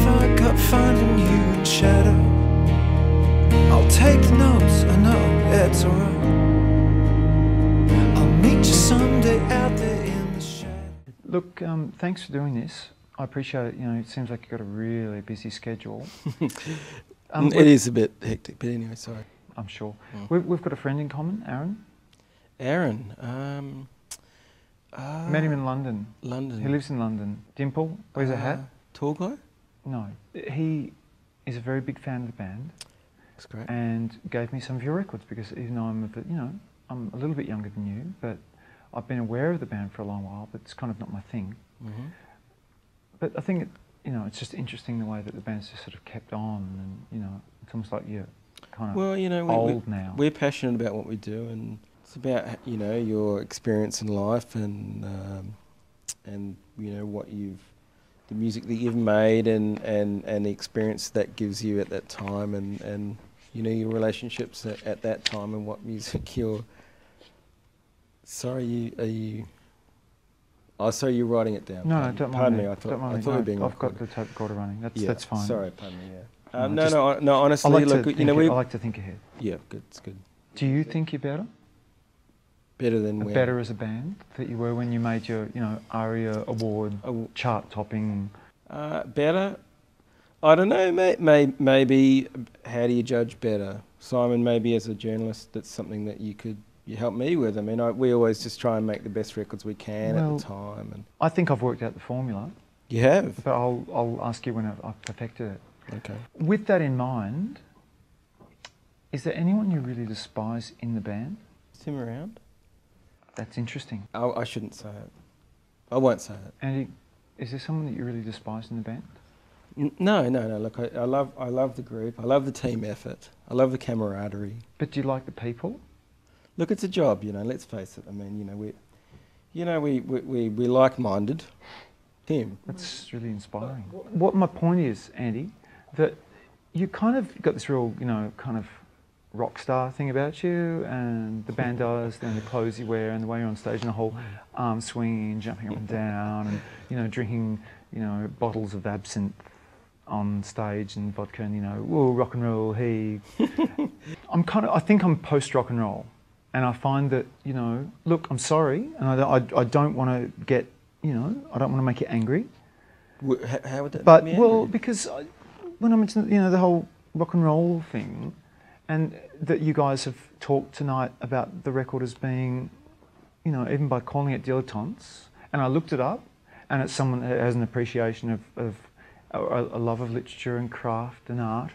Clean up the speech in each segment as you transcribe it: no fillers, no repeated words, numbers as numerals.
fuck up finding you in shadow. I'll take the notes, I know it's alright. I'll meet you someday out there in the shadow. Look, thanks for doing this. I appreciate it. You know, it seems like you've got a really busy schedule. It is a bit hectic, but anyway, sorry. I'm sure. Mm. We've got a friend in common, Aaron. Aaron? Met him in London. London. He lives in London. Dimple, wears a hat. Tall guy? No. He is a very big fan of the band. That's great. And gave me some of your records because even though I'm a little bit younger than you, but I've been aware of the band for a long while, but it's kind of not my thing. Mm-hmm. But I think, it's just interesting the way that the band's just sort of kept on and, it's almost like you're kind of old now. We're passionate about what we do, and it's about, your experience in life and the music that you've made and the experience that gives you at that time and your relationships at that time and what music you're... Sorry, you're writing it down. No, don't mind Pardon me. me, I thought no, we were being I've got recorded. the tape recorder running. That's Yeah, fine. sorry, pardon me, yeah. No, Honestly, I look, like to think ahead. Yeah, good, it's good. Do you think you're better? Better than when? Better as a band that you were when you made your, ARIA Award chart-topping... Better? I don't know, maybe how do you judge better? Simon, maybe as a journalist, that's something that you help me with. I mean, we always just try and make the best records we can at the time. And I think I've worked out the formula. You have? But I'll ask you when I've perfected it. Okay. With that in mind, is there anyone you really despise in the band? Is Tim around? That's interesting. I shouldn't say it. I won't say it. Andy, is there someone that you really despise in the band? No. Look, I love the group. I love the team effort. I love the camaraderie. But do you like the people? Look, it's a job, let's face it. I mean, we're like-minded. Tim. That's really inspiring. What my point is, Andy, that you kind of got this real, kind of rock star thing about you, and the band does, and the clothes you wear, and the way you're on stage, and the whole arm swinging, jumping up and down, and drinking, bottles of absinthe on stage and vodka, and whoa, rock and roll, hey. I think I'm post rock and roll, and I find that look, I'm sorry, and I don't want to get, I don't want to make you angry. How would that but make me angry? Because when I mentioned the whole rock and roll thing, and that you guys have talked tonight about the record as being, even by calling it dilettantes, and I looked it up, and it's someone that has an appreciation of a love of literature and craft and art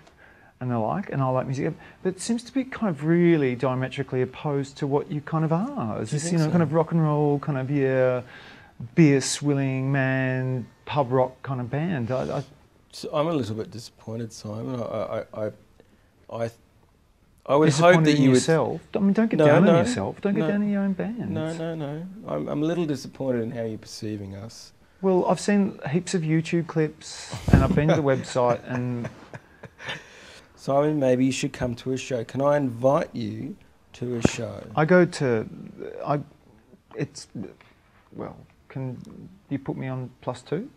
and the like, and I like music, but it seems to be kind of really diametrically opposed to what you kind of are. It's this, so? kind of rock and roll, kind of, beer swilling man, pub rock kind of band. So I'm a little bit disappointed, Simon. I would hope that you would... yourself. I mean, don't get down on yourself. Don't get down on your own band. No. I'm a little disappointed in how you're perceiving us. Well, I've seen heaps of YouTube clips, and I've been to the website, and... Simon, maybe you should come to a show. Can I invite you to a show? Can you put me on +2?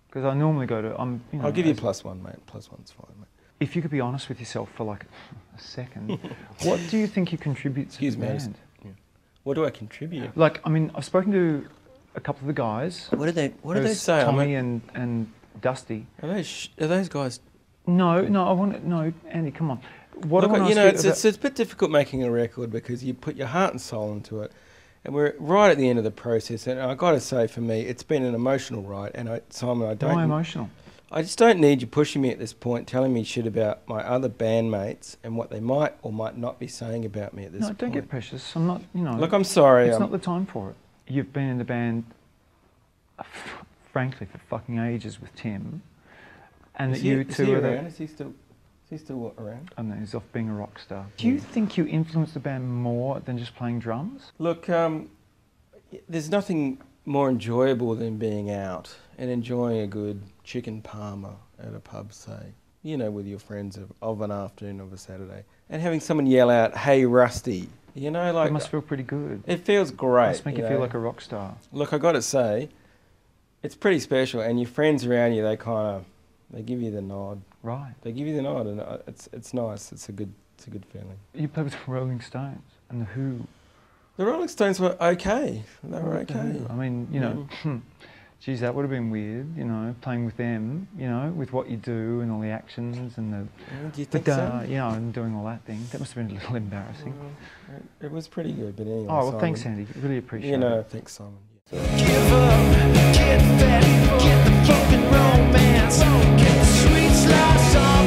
Because I normally go to... I'll give you +1, mate. +1's fine, mate. If you could be honest with yourself for like a second, what do you think you contribute to the band? Yeah. What do I contribute? Like, I mean, I've spoken to a couple of the guys. What do they say? Tommy and Dusty. Are those guys? No, Andy, come on. Look, it's a bit difficult making a record because you put your heart and soul into it, and we're right at the end of the process. And I got to say, for me, it's been an emotional ride. And Simon, I don't. Why emotional? I just don't need you pushing me at this point, telling me shit about my other bandmates and what they might or might not be saying about me at this point. No, don't get precious. I'm not, Look, I'm sorry. It's not the time for it. You've been in the band, frankly, for fucking ages with Tim. And is you two are around? Is he still around? I know, he's off being a rock star. Do you think you influenced the band more than just playing drums? Look, there's nothing more enjoyable than being out and enjoying a good chicken parma at a pub, say, with your friends of an afternoon of a Saturday, and having someone yell out, "Hey, Rusty," like... It must feel pretty good. It feels great. It must make you feel like a rock star. Look, I got to say, it's pretty special, and your friends around you, they kind of, They give you the nod. Right. They give you the nod, and it's nice. It's a good feeling. You played with the Rolling Stones and the Who. The Rolling Stones were okay. They were The okay. Who. I mean, you know, geez, that would have been weird, you know, playing with them, you know, with what you do and all the actions and Do you think so? you know, and doing all that thing. That must have been a little embarrassing. It was pretty good, but anyway. Oh, well, Simon, thanks, Andy. Really appreciate You know, it. thanks, Simon. Give up, get fat, get the fucking romance, get the sweet slice on